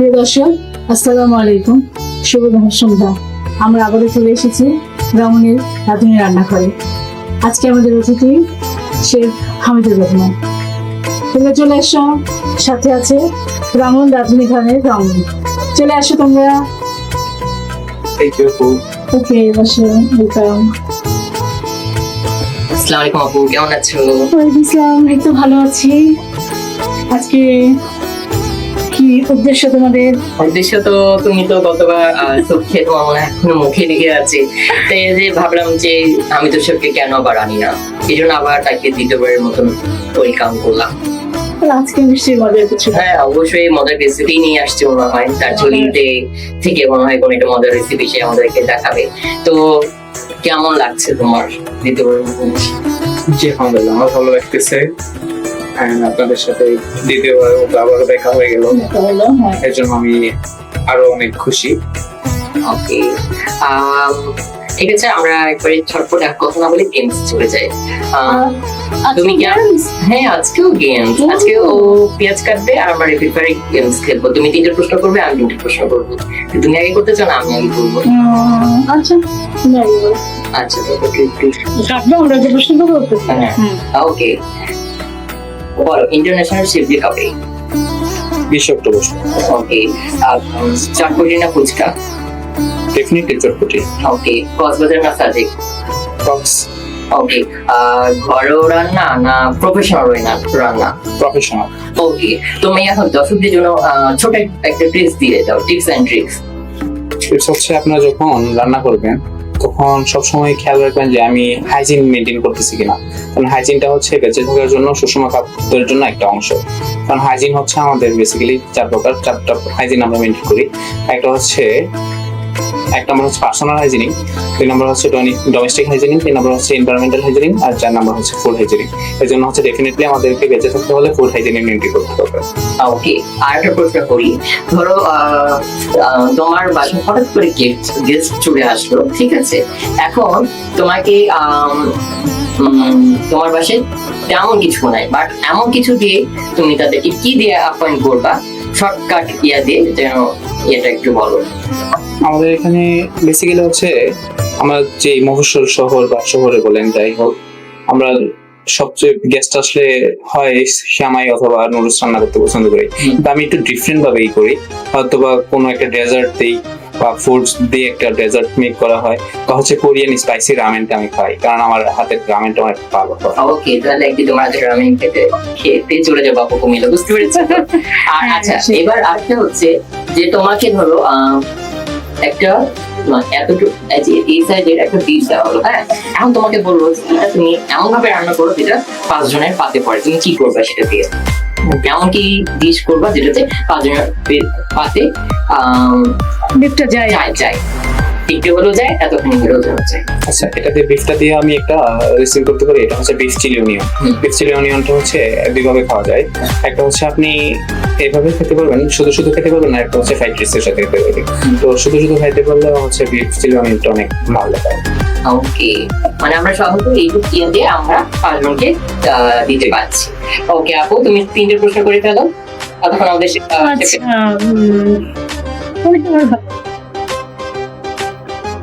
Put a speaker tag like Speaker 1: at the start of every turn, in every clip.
Speaker 1: প্রিয় দর্শক, আসসালামু আলাইকুম। শুভ সন্ধ্যা। আমরা আবারও চলে এসেছি রমণীর রাঁধুনি রান্নাঘরে। আজকে আমাদের অতিথি শেফ হামিদুর রহমান। তোমরা চলে এসো, সাথে আছে রমণ রাঁধুনি ঘরের রমণী। চলে আসো তোমরা। ওকে, বসো। ওয়েলকাম।
Speaker 2: আসসালামু আলাইকুম আপু, কেমন আছো?
Speaker 1: ওয়ালাইকুম আসসালাম। এই তো ভালো আছি। আজকে কি উদ্দেশ্য তোমাদের?
Speaker 2: উদ্দেশ্য তো তুমি তো গতবার সব খেয়ে তোমার মনে হয় এখনো মুখে লেগে আছে, তাই যে ভাবলাম যে আমি তো সবকে কেন আবার আনি না, এই জন্য আবার তাকে দ্বিতীয়বারের মতন ওয়েলকাম করলাম।
Speaker 1: আজকে নিশ্চয়ই মজার কিছু।
Speaker 2: হ্যাঁ, অবশ্যই মজার রেসিপি নিয়ে আসছে মনে হয়, তার ঝুলিতে থেকে মনে হয় কোনো একটা মজার রেসিপি সে আমাদেরকে দেখাবে। তো কেমন লাগছে তোমার দ্বিতীয়বারের মতন?
Speaker 3: জি আলহামদুলিল্লাহ, আমার ভালো লাগতেছে। আপনাদের সাথে দ্বিতীয়বার আবারও দেখা হয়ে গেল,
Speaker 1: হলো, হ্যাঁ।
Speaker 3: এর জন্য আমি আরো অনেক খুশি।
Speaker 2: ওকে, ঠিক আছে, আমরা একবারে ছটপট এক কথা না বলে গেমস চলে যাই। তুমি কি হ্যাঁ, আজকেও গেমস, আজকে ও পেঁয়াজ কাটবে আর আমরা রেপিফারে গেমস খেলবো। তুমি তিনটে প্রশ্ন করবে, আমি তিনটে প্রশ্ন করবো। তুমি আগে করতে চাও না আমি আগে করবো?
Speaker 1: আচ্ছা,
Speaker 2: আচ্ছা, তো একটু
Speaker 1: কাটবো, আমরা যে প্রশ্ন করতে।
Speaker 2: হ্যাঁ, ওকে। বলো, ইন্টারন্যাশনাল শিপডে কবে?
Speaker 3: 20 অক্টোবর।
Speaker 2: ওকে, চটপটি না ফুচকা?
Speaker 3: ডেফিনেটলি চটপটি।
Speaker 2: ওকে, কক্সবাজার না সাজেক?
Speaker 3: কক্স।
Speaker 2: ওকে, ঘরেও রান্না না প্রফেশনাল রান্না?
Speaker 3: প্রফেশনাল।
Speaker 2: ওকে, তুমি এখন দর্শকদের জন্য ছোট একটা টিপস দিয়ে দাও, টিপস এন্ড ট্রিক্স।
Speaker 3: টিপস হচ্ছে, আপনারা যখন রান্না করবেন তখন সবসময় খেয়াল রাখবেন যে আমি হাইজিন মেনটেন করতেছি কিনা। কারণ হাইজিনটা হচ্ছে বেঁচে থাকার জন্য, সুষম খাদ্যের জন্য একটা অংশ। কারণ হাইজিন হচ্ছে আমাদের বেসিক্যালি চারটা হাইজিন আমরা মেনটেন করি। এক নম্বর হচ্ছে পার্সোনাল হাইজিনিং, 2 নম্বর হচ্ছে ডোমেস্টিক হাইজিনিং, 3 নম্বর হচ্ছে এনভায়রনমেন্টাল হাইজিনিং, আর 4 নম্বর হচ্ছে ফুড হাইজিনিং। এর জন্য হচ্ছে ডেফিনেটলি আমাদেরকে বেঁচে থাকতে হলে ফুড হাইজিনিং মেনটেন করতে হবে।
Speaker 2: ওকে, আর একটা প্রশ্ন করি। ধরো তোমার বাসায় হঠাৎ করে গেস্ট চলে আসলো, ঠিক আছে? এখন তোমাকে তোমার বাসায় তেমন কিছু নাই, বাট এমন কিছু দিয়ে তুমি তাদেরকে কি দিয়ে অ্যাপয়েন্ট করবা, শর্টকাট ইয়া দিয়ে, যেন এটা একটু বলো।
Speaker 3: আমাদের এখানে বেসিক্যালি হচ্ছে, আমরা যে মফস্বল শহর বা শহরে বলেন যাই হোক, আমরা সবচেয়ে গেস্ট আসলে হয় শ্যামাই অথবা নুডলস রান্না করতে পছন্দ করি। কিন্তু আমি একটু ডিফারেন্ট ভাবেই করি। হয়তো বা কোনো একটা ডেজার্ট দিই বা ফুডস দিয়ে একটা ডেজার্ট মেক করা হয়, বা হচ্ছে কোরিয়ান স্পাইসি রামেনটা আমি খাই, কারণ আমার হাতের রামেনটা অনেক ভালো হয়।
Speaker 2: ওকে, তাহলে একদিন তোমার হাতের রামেন খেতে চলে যাবো আপু মিলে, বুঝতে পেরেছো? আর আচ্ছা, এবার আরেকটা হচ্ছে যে তোমাকে ধরো একটা এতটুকু এই সাইজের একটা ডিশ দেওয়া হলো, হ্যাঁ? এখন তোমাকে বলবো এটা তুমি এমন ভাবে রান্না করো যেটা 5 জনের পাতে পড়ে, তুমি কি করবে সেটা দিয়ে? এমন কি ডিশ করবা যেটাতে 5 জনের পাতে
Speaker 1: ডিপটা যায়
Speaker 2: যায়, একটু হলেও যায়, এতখানি হলেও যায়।
Speaker 3: আচ্ছা, এটাতে বিফটা দিয়ে আমি একটা রেসিপি করতে পারি। এটা হচ্ছে beef chilli onion. Beef chilli অনিয়নটা হচ্ছে দুইভাবে খাওয়া যায়। একটা হচ্ছে আপনি এইভাবে খেতে পারবেন, শুধু শুধু খেতে পারবেন, না একটা হচ্ছে ফ্রাইড রাইসের সাথে খেতে পারবেন। তো শুধু শুধু খাইতে পারলে হচ্ছে বিফ চিলি অনিয়নটা অনেক ভালো লাগে।
Speaker 2: ওকে, মানে আমরা সাধারণত এইটুকু ইয়ে দিয়ে আমরা 5 জনকে দিতে পারছি। ওকে আপু, তুমি 3টে প্রশ্ন করে ফেলো, তখন আমাদের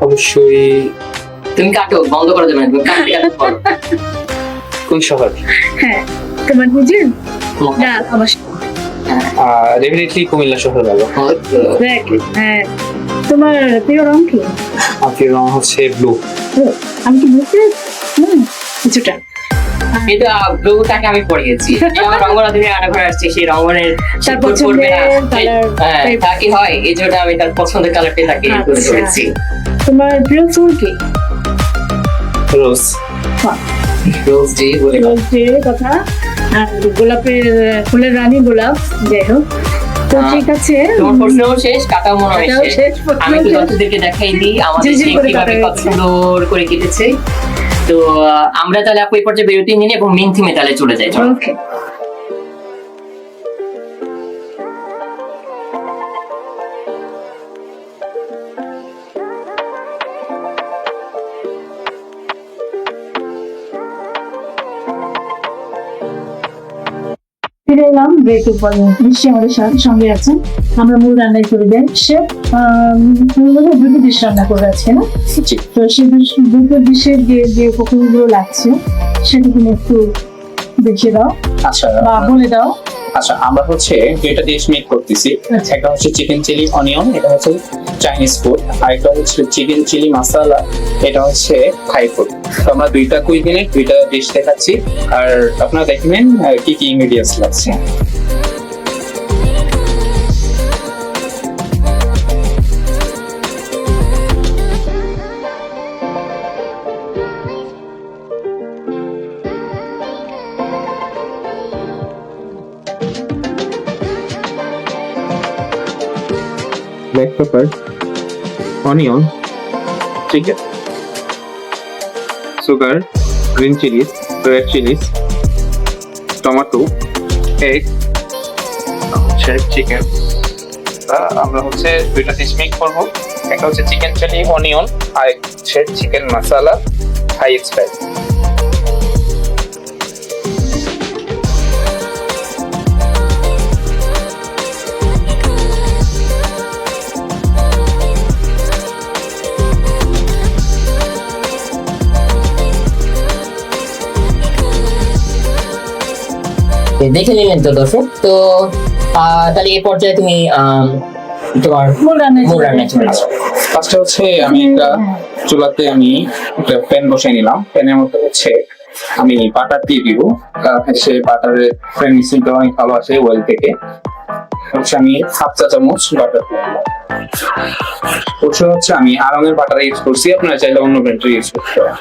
Speaker 3: অবশ্যই।
Speaker 2: তুমি কাটো, বন্ধ করা যাবে না, তুমি কাটতে কাটতে করো।
Speaker 3: কোন শহর?
Speaker 1: হ্যাঁ, তোমার বুঝি না অবশ্য।
Speaker 3: ডেফিনেটলি কুমিল্লা শহর ভালো।
Speaker 1: হ্যাঁ, তোমার প্রিয় রং কি?
Speaker 3: আমার রং হচ্ছে ব্লু।
Speaker 1: আমি কি বুঝতে কিছুটা?
Speaker 2: এটা ব্লুটাকে আমি পড়িয়েছি, আমার রঙ্গনা থেকে রান্নাঘরে আসছে, সেই রঙ্গনের
Speaker 1: তার পছন্দের কালার
Speaker 2: তা কি হয়, এই জন্য আমি তার পছন্দের কালারটাই তাকে করেছি।
Speaker 1: তোমার প্রিয় ফুল কি?
Speaker 3: রোজ।
Speaker 2: রোজ ডে বলে
Speaker 1: রোজ ডে কথা, আর গোলাপের ফুলের রানী গোলাপ, যাই হোক। তো ঠিক আছে,
Speaker 2: তোমার প্রশ্নও শেষ, কাটা মনে হয় শেষ। আমি তো দর্শকদেরকে দেখাই দিই আমাদের সে কিভাবে কত সুন্দর করে কেটেছে। তো আমরা তাহলে আপু এই পর্যায়ে বিরতি নিয়ে এবং মেন থিমে তাহলে চলে যাই।
Speaker 1: ওকে। ফিরে এলাম ব্রেকের পরে। নিশ্চয়ই আমাদের সঙ্গে আছেন। আমরা মূল রান্নায় চলে যাই। সে দুটো ডিশ রান্না করে আছে না,
Speaker 3: জি।
Speaker 1: তো সে দুটো ডিশের যে উপকরণগুলো লাগছে সেটা তুমি একটু দেখিয়ে দাও
Speaker 3: আচ্ছা
Speaker 1: বা বলে দাও।
Speaker 3: আচ্ছা, আমরা হচ্ছে দুইটা ডিশ মেক করতেছি।
Speaker 1: আচ্ছা।
Speaker 3: একটা হচ্ছে চিকেন চিলি অনিয়ন, এটা হচ্ছে চাইনিজ ফুড, আর একটা হচ্ছে চিকেন চিলি মশলা, এটা হচ্ছে থাই ফুড। তো আমরা দুইটা কুইজিনে দুইটা ডিশ দেখাচ্ছি, আর আপনারা দেখবেন কি কি ইনগ্রেডিয়েন্টস লাগছে। Black pepper, onion, chicken, sugar, green chilies, red chilies, tomato, egg, chicken. আমরা হচ্ছে দুইটা ডিশ মেক করবো। একটা হচ্ছে চিকেন চিলি অনিয়ন, আর হচ্ছে চিকেন মশলা হাই স্পাইস।
Speaker 2: দেখে নিলেন তো দর্শক। তো তাহলে এই পর্যায়ে তুমি তোমার
Speaker 1: মূল রান্নায়
Speaker 2: মূল রান্নায় চলে যাও।
Speaker 3: ফার্স্টে হচ্ছে আমি একটা চুলাতে একটা প্যান বসাই নিলাম। প্যানের মধ্যে হচ্ছে আমি বাটার দিয়ে দিব। সে বাটারের ফিনিশিংটা অনেক ভালো আসে ওয়েল থেকে। হচ্ছে আমি হাফ চা চামচ বাটার হচ্ছে আমি আরঙের বাটার ইউজ করছি, আপনারা চাইলে অন্য ব্র্যান্ডের ইউজ করতে পারেন।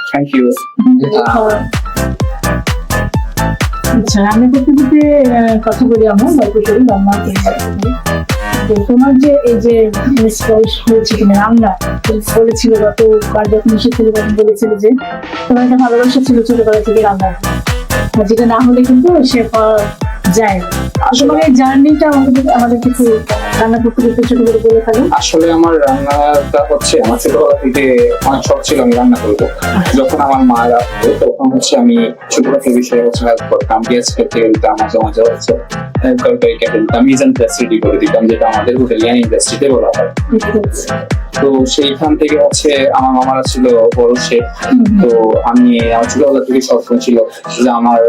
Speaker 3: Thank you.
Speaker 1: আচ্ছা, রান্না করতে করতে কথা বলি, আমরা গল্প করি, রান্না করি। তো তোমার যে এই যে হয়েছে কিনা রান্না, তুমি বলেছিল গতবার যখন এসেছিল তখন বলেছিল যে তোমার একটা ভালোবাসা ছিল ছোটবেলা থেকে রান্না, যেটা না হলে কিন্তু সে পাওয়া যায়। আসলে এই জার্নিটা আমাদের কিছু রান্না করতে করতে ছোট করে বলে ফেলো।
Speaker 3: আসলে আমার রান্নাটা হচ্ছে আমার ছোটবেলা থেকে অনেক শখ ছিল আমি রান্না করবো। যখন আমার মা রাখতো তখন হচ্ছে আমি ছোটবেলা বিষয়ে হচ্ছে হেল্প করতাম, গ্যাস খেতে গেলতাম, মাঝে মাঝে হচ্ছে তরকারি কেটে দিতাম, মিজান রেডি করে দিতাম, যেটা আমাদের হোটেলিয়ান ইন্ডাস্ট্রিতে বলা হয়। তো সেইখান থেকে হচ্ছে আমার মামারা ছিল বড় শেফ। তো আমি আমার ছোটবেলা থেকে স্বপ্ন ছিল যে আমার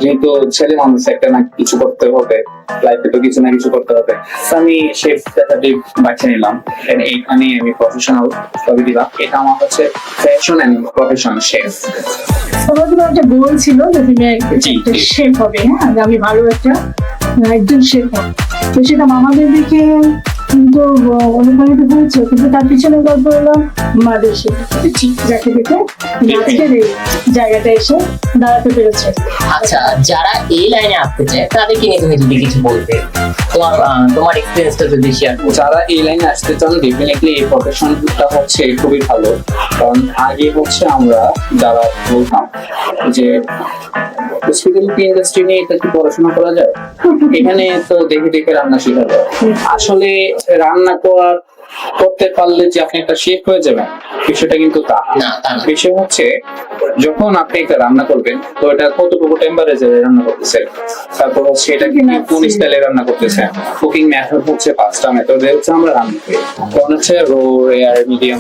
Speaker 3: যেহেতু ছেলে মানুষ একটা না কিছু করতে হবে, লাইফে তো কিছু না কিছু করতে হবে, তো আমি শেফ ব্যাপারটি বাছে নিলাম। এইখানে আমি প্রফেশনাল ছবি দিলাম। এটা আমার হচ্ছে ফ্যাশন এন্ড প্রফেশনাল শেফ।
Speaker 1: তোমার একটা গোল ছিল যে তুমি
Speaker 3: জি,
Speaker 1: একটা
Speaker 3: জি।
Speaker 1: শেফ হবে, হ্যাঁ, যে আমি ভালো একজন শেফ হব। তো সেটা মামাদের দিকে কিন্তু অনুপ্রাণিত হয়েছে, কিন্তু তার পিছনে গল্প হলো মাদের শেফ, যাকে দেখে তুমি আজকের এই জায়গাটা এসে দাঁড়াতে পেরেছে।
Speaker 2: আচ্ছা, যারা এই লাইনে আসতে চায় তাদেরকে নিয়ে তুমি যদি কিছু বলতে, তোমার এক্সপিরিয়েন্সটা যদি শেয়ার করো।
Speaker 3: যারা এই লাইনে আসতে চান ডেফিনেটলি এই প্রফেশনটা হচ্ছে খুবই ভালো। কারণ আগে হচ্ছে আমরা যারা বলতাম যে হসপিটালিটি ইন্ডাস্ট্রি নিয়ে এটা কি পড়াশোনা করা যায়, এখানে তো দেখে দেখে রান্না শেখা যায়। আসলে রান্না করতে পারলে যে আপনি একটা শেফ হয়ে যাবেন বিষয়টা কিন্তু তা
Speaker 2: না, তা না।
Speaker 3: বিষয় হচ্ছে যখন আপনি একটা রান্না করবেন তো এটা কতটুকু টেম্পারেচারে রান্না করতেছেন, তারপর হচ্ছে এটা কি কোন স্টাইলে রান্না করতেছেন, কুকিং মেথড হচ্ছে 5টা মেথড হচ্ছে আমরা রান্না করি। তখন হচ্ছে raw, rare, medium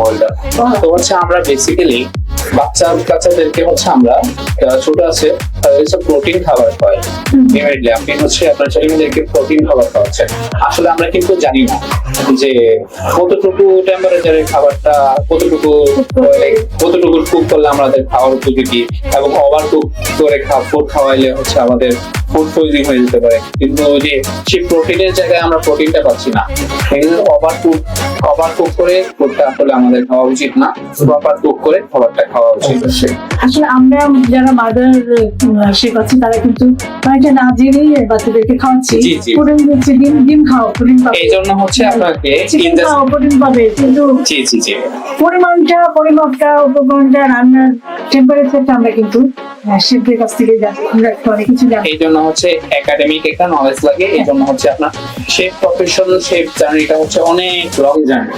Speaker 3: well done. তো হচ্ছে আমরা বেসিক্যালি বাচ্চাদেরকে হচ্ছে আমরা ছোট আছে তাদের হচ্ছে প্রোটিন খাবার খাওয়াই। ইমিডিয়েটলি আপনি হচ্ছে আপনার ছেলেমেয়েদেরকে প্রোটিন খাবার খাওয়াচ্ছেন। আসলে আমরা কিন্তু জানি না যে কতটুকু টেম্পারেচারের খাবারটা কতটুকু কুক করলে আমাদের খাওয়ার উপযোগী, এবং ওভার কুক করে ফুড খাওয়াইলে হচ্ছে আমাদের ফুড পয়জনিং হয়ে যেতে পারে। কিন্তু ওই যে সেই প্রোটিনের জায়গায় আমরা প্রোটিনটা পাচ্ছি না। ওভার কুক করে ফুডটা আসলে আমাদের খাওয়া উচিত না, প্রপার কুক করে খাবারটা খাওয়া উচিত।
Speaker 1: আসলে আমরা যারা মাদার শেফ আছি তারা কিন্তু এটা না জেনেই বাচ্চাদেরকে খাওয়াচ্ছি।
Speaker 3: জি, জি।
Speaker 1: প্রোটিন দিচ্ছি, ডিম খাও, প্রোটিন পাবে,
Speaker 3: এই জন্য হচ্ছে আপনাকে
Speaker 1: চিকেন খাও, প্রোটিন পাবে, কিন্তু
Speaker 3: জি জি জি
Speaker 1: পরিমাপটা উপকরণটা রান্নার টেম্পারেচারটা আমরা কিন্তু শেফদের কাছ থেকে জানি, আমরা একটু অনেক কিছু জানি।
Speaker 3: এই জন্য হচ্ছে একাডেমিক একটা নলেজ লাগে। এই জন্য হচ্ছে আপনার শেফ প্রফেশনাল শেফ জার্নিটা হচ্ছে অনেক লং জার্নি।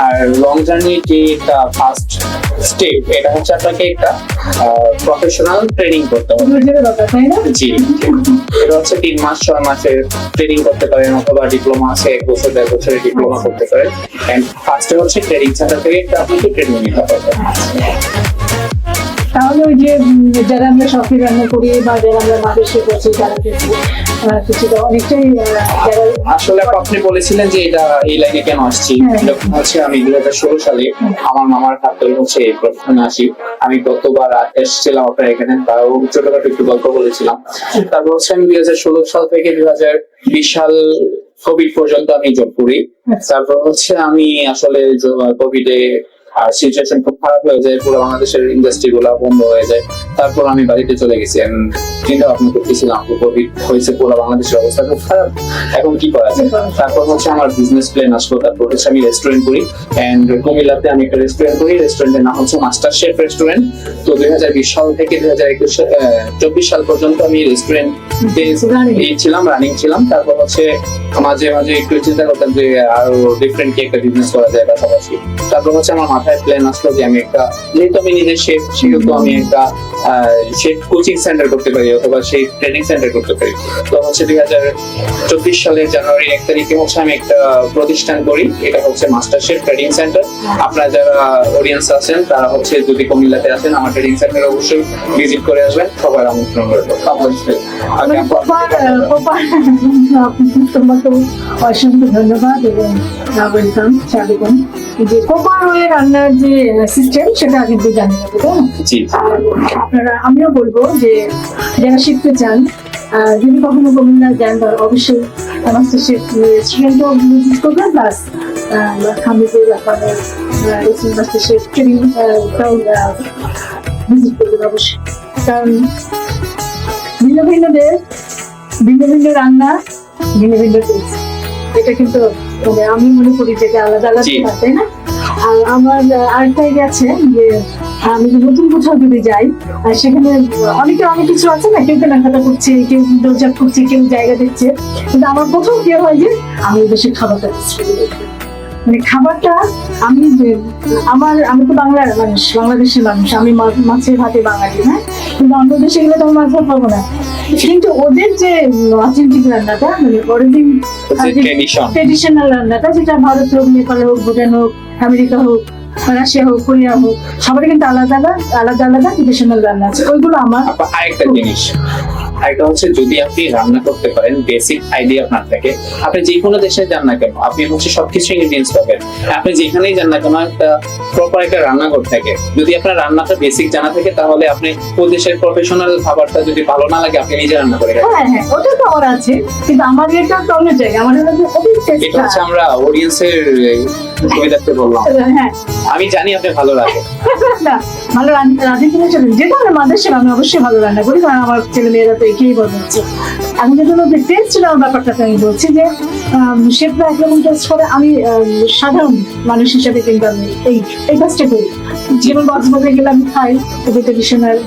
Speaker 3: আর লং জার্নি যে ফার্স্ট স্টেপ, এটা হচ্ছে আপনাকে একটা প্রফেশনাল ট্রেনিং করতে হবে।
Speaker 1: ধৈর্যের ব্যাপার, তাই না?
Speaker 3: জি, এটা হচ্ছে 3 মাস 6 মাসের ট্রেনিং করতে পারেন, অথবা ডিপ্লোমা আছে 1 বছর 1.5 বছরের ডিপ্লোমা করতে পারেন। এন্ড ফার্স্টে হচ্ছে ট্রেনিং সেন্টার থেকে একটা আপনাকে ট্রেনিং নিতে হবে।
Speaker 1: তাহলে ওই যে যারা আমরা শখে রান্না করি বা যারা আমরা মাদেশে করছি তারা কিন্তু কিছুটা অনেকটাই যারা
Speaker 3: আসলে আপনি বলেছিলেন যে এটা এই লাইনে কেন আসছি,
Speaker 1: হ্যাঁ।
Speaker 3: যখন হচ্ছে আমি 2016 সালে আমার মামার হাত ধরে হচ্ছে এই প্রফেশনে আসি। আমি গতবার এসেছিলাম আপনার এখানে, তাও ছোটখাটো একটু গল্প বলেছিলাম। তারপর হচ্ছে আমি 2016 সাল থেকে 2020 সাল কোভিড পর্যন্ত আমি জব করি। তারপর হচ্ছে আমি আসলে কোভিডে আর সিচুয়েশন খুব খারাপ হয়ে যায়, পুরো বাংলাদেশের ইন্ডাস্ট্রি গুলা বন্ধ হয়ে যায়। তারপর আমি বাড়িতে চলে গেছি। চিন্তা ভাবনা করতেছিলাম কোভিড হয়েছে, পুরো বাংলাদেশের অবস্থা খুব খারাপ, এখন কি করা যায়। তারপর হচ্ছে আমার বিজনেস প্ল্যান আসলো। তারপর হচ্ছে আমি রেস্টুরেন্ট করি, এন্ড কুমিল্লাতে আমি একটা রেস্টুরেন্ট করি। রেস্টুরেন্টের নাম হচ্ছে মাস্টার শেফ রেস্টুরেন্ট। তো 2020 সাল থেকে 2024 সাল পর্যন্ত আমি রেস্টুরেন্ট ছিলাম, রানিং ছিলাম। তারপর হচ্ছে মাঝে মাঝে একটু চিন্তা করতাম যে আরো ডিফারেন্ট কি একটা বিজনেস করা যায় পাশাপাশি। তারপর হচ্ছে আমার মাথায় প্ল্যান আসলো যে আমি একটা, যেহেতু আমি নিজের শেফ, সেহেতু আমি একটা শেফ কোচিং সেন্টার করতে পারি অথবা শেফ ট্রেনিং সেন্টার করতে পারি। তো হচ্ছে 2024 সালের জানুয়ারি 1 তারিখে হচ্ছে আমি একটা প্রতিষ্ঠান করি, এটা হচ্ছে মাস্টার শেফ ট্রেনিং সেন্টার। আপনারা যারা অডিয়েন্স আছেন তারা হচ্ছে যদি কুমিল্লাতে আসেন আমার ট্রেনিং সেন্টার অবশ্যই ভিজিট করে আসবেন, সবার আমন্ত্রণ রইল।
Speaker 1: তোমাকে অসংখ্য ধন্যবাদ এবং ওয়েলকাম, স্বাগতম। যে কোপার হয়ে রান্নার যে সিস্টেম সেটা কিন্তু জানি না, তাই না?
Speaker 3: জি,
Speaker 1: আপনারা, আমিও বলবো যে যারা শিখতে চান, যদি কখনো কুমিল্লা যান তাহলে অবশ্যই মাস্টার শেফ রেস্টুরেন্টও ভিজিট করবেন, প্লাস হামিদুর আপনাদের মাস্টার শেফ ট্রেনিংটাও ভিজিট করবেন অবশ্যই। কারণ ভিন্ন ভিন্ন দেশ, ভিন্ন ভিন্ন রান্না, ভিন্ন ভিন্ন টেস্ট, এটা কিন্তু আমি মনে করি যেটা আলাদা আলাদা, তাই না? আর আমার আরেকটা ইয়ে আছে যে আমি নতুন কোথাও যদি যাই আর সেখানে অনেকে অনেক কিছু আছে না, কেউ কেনাকাটা করছে, কেউ দরজা করছে, কেউ জায়গা দেখছে, কিন্তু আমার প্রথম কি হয় যে আমি দেশে খাবারটা মানে খাবারটা আমি আমি তো বাংলার মানুষ, বাংলাদেশের মানুষ, আমি মাছের ভাতে বাঙালি, হ্যাঁ, কিন্তু অন্য দেশে গেলে তো আমি মাছ ভাত পাবো না। কিন্তু ওদের যে অথেন্টিক রান্নাটা, মানে ট্রেডিশনাল রান্নাটা, যেটা ভারত হোক, নেপাল হোক, ভুটান হোক, আমেরিকা হোক, রাশিয়া হোক, কোরিয়া হোক, সবার কিন্তু আলাদা আলাদা ট্রেডিশনাল রান্না আছে, ওইগুলো আমার।
Speaker 3: আরেকটা জিনিস, আরেকটা হচ্ছে যদি আপনি রান্না করতে পারেন, বেসিক আইডিয়া আপনার থাকে, আপনি যে কোনো দেশে যান না কেন আপনি হচ্ছে সবকিছু ইনগ্রেডিয়েন্টস পাবেন। আপনি যেখানেই যান না কেন একটা প্রপার একটা রান্নাঘর থাকে, যদি আপনার রান্নাটা বেসিক জানা থাকে তাহলে আপনি ওই দেশের প্রফেশনাল খাবারটা যদি ভালো না লাগে আপনি নিজে রান্না করে খাবেন।
Speaker 1: হ্যাঁ, ওটা তো আমার আছে, কিন্তু আমার এটা তো অন্য জায়গায়, আমার হলো যে ওই
Speaker 3: এটা
Speaker 1: টেস্টটা।
Speaker 3: হচ্ছে আমরা অডিয়েন্সের সুবিধার্থে বললাম,
Speaker 1: হ্যাঁ,
Speaker 3: আমি জানি আপনি ভালো লাগে
Speaker 1: না, ভালো রাঁধি কিনে চলে, যেটা আমরা মাদেশে আমি অবশ্যই ভালো রান্না করি, কারণ আমার ছেলে মেয়েরা তো একেই বলছে। এখন যেটা হলো টেস্ট ছিল আমার ব্যাপারটা, আমি বলছি যে শেফরা একরকম টেস্ট করে, আমি সাধারণ মানুষ হিসাবে কিন্তু আমি এই কাজটা করি। যেমন কক্সবাজারে গেলে আমি খাই ওদের ট্রেডিশনাল,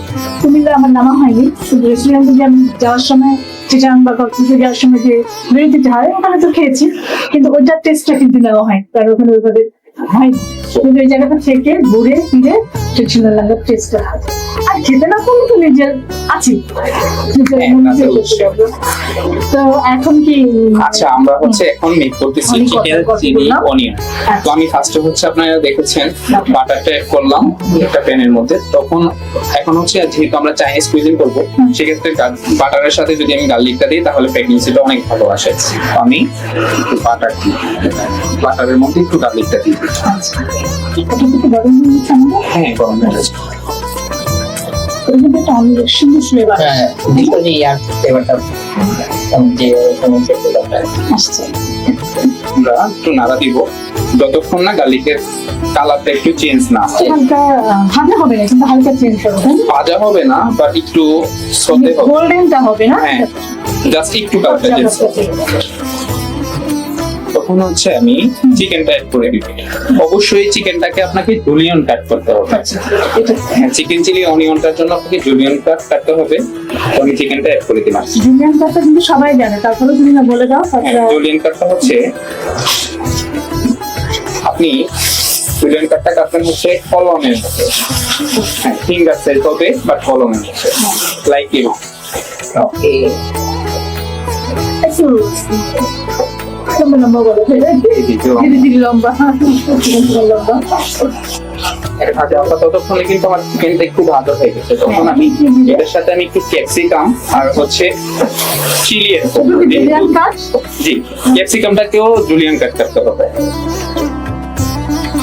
Speaker 1: কুমিল্লা আমার নামা হয়নি, কিন্তু রেস্টুরেন্টে যে আমি যাওয়ার সময়, চিটাগাং বা কক্সবাজারে যাওয়ার সময় যে বিরতি দিতে হয় ওখানে তো খেয়েছি, কিন্তু ওইটার টেস্টটা কিন্তু নেওয়া হয়, কারণ ওখানে ওইভাবে হয় না। কিন্তু এই জায়গাটা থেকে ঘুরে ফিরে ট্রেডিশনাল রান্নার টেস্টটা হয়। আর খেতে না করলে তো নিজের আছি, তো এখন কি?
Speaker 3: আচ্ছা, আমরা হচ্ছে এখন মেক করতেছি
Speaker 1: অনেক
Speaker 3: চিকেন
Speaker 1: কথা
Speaker 3: চিলি
Speaker 1: বললাম।
Speaker 3: অনিয়ন। তো আমি ফার্স্টে হচ্ছে আপনারা দেখেছেন বাটারটা এড করলাম একটা প্যানের মধ্যে। তখন এখন হচ্ছে যেহেতু আমরা চাইনিজ কুইজিন করবো, সেক্ষেত্রে বাটারের সাথে যদি আমি গার্লিকটা দিই তাহলে প্রেগনেন্সিটা অনেক ভালো আসে। তো আমি একটু বাটার দিই, বাটারের মধ্যে একটু গার্লিকটা দিই।
Speaker 1: এটা কিন্তু গরম হয়ে গেছে আমাদের।
Speaker 3: হ্যাঁ, গরম হয়ে গেছে।
Speaker 1: এটা কিন্তু একটা অনেক সুন্দর ফ্লেভার
Speaker 2: ভিতরে ইয়ার ফ্লেভারটা যে কোনো ফ্লেভারটা
Speaker 1: আসছে।
Speaker 3: আমরা একটু নাড়া দিব যতক্ষণ না গার্লিকের কালারটা একটু চেঞ্জ না হয়।
Speaker 1: হালকা ভাজা হবে না, কিন্তু হালকা চেঞ্জ হবে, তাই না?
Speaker 3: ভাজা হবে না, বাট একটু সতে হবে।
Speaker 1: গোল্ডেনটা হবে না?
Speaker 3: হ্যাঁ, জাস্ট একটু কালারটা চেঞ্জ হবে। তখন হচ্ছে আমি চিকেনটা অ্যাড করে দিব। অবশ্যই চিকেনটাকে আপনাকে জুলিয়ন কাট করতে হবে। হ্যাঁ, চিকেন চিলি অনিয়নটার জন্য আপনাকে জুলিয়ন কাট কাটতে হবে। তো আমি চিকেনটা অ্যাড করে দিলাম।
Speaker 1: জুলিয়ান কাটটা কিন্তু সবাই জানে, তারপরে তুমি না বলে দাও।
Speaker 3: জুলিয়ন কাটটা হচ্ছে আপনি জুলিয়ান কাটটা কাটবেন হচ্ছে কলমের মতো, হ্যাঁ ফিঙ্গার সাইজ হবে বাট কলমের মতো, লাইক ইউ।
Speaker 2: ওকে,
Speaker 1: একটু লম্বা লম্বা বলো, ধীরে ধীরে লম্বা লম্বা।
Speaker 3: আচ্ছা, ততক্ষণে কিন্তু আমার চিকেনটা একটু ভালো হয়ে গেছে, তখন আমি এটার সাথে আমি একটু ক্যাপসিকাম আর হচ্ছে চিলি এড করবো।
Speaker 1: জুলিয়ান কাট,
Speaker 3: জি, ক্যাপসিকামটাকেও জুলিয়ান কাট করতে হবে।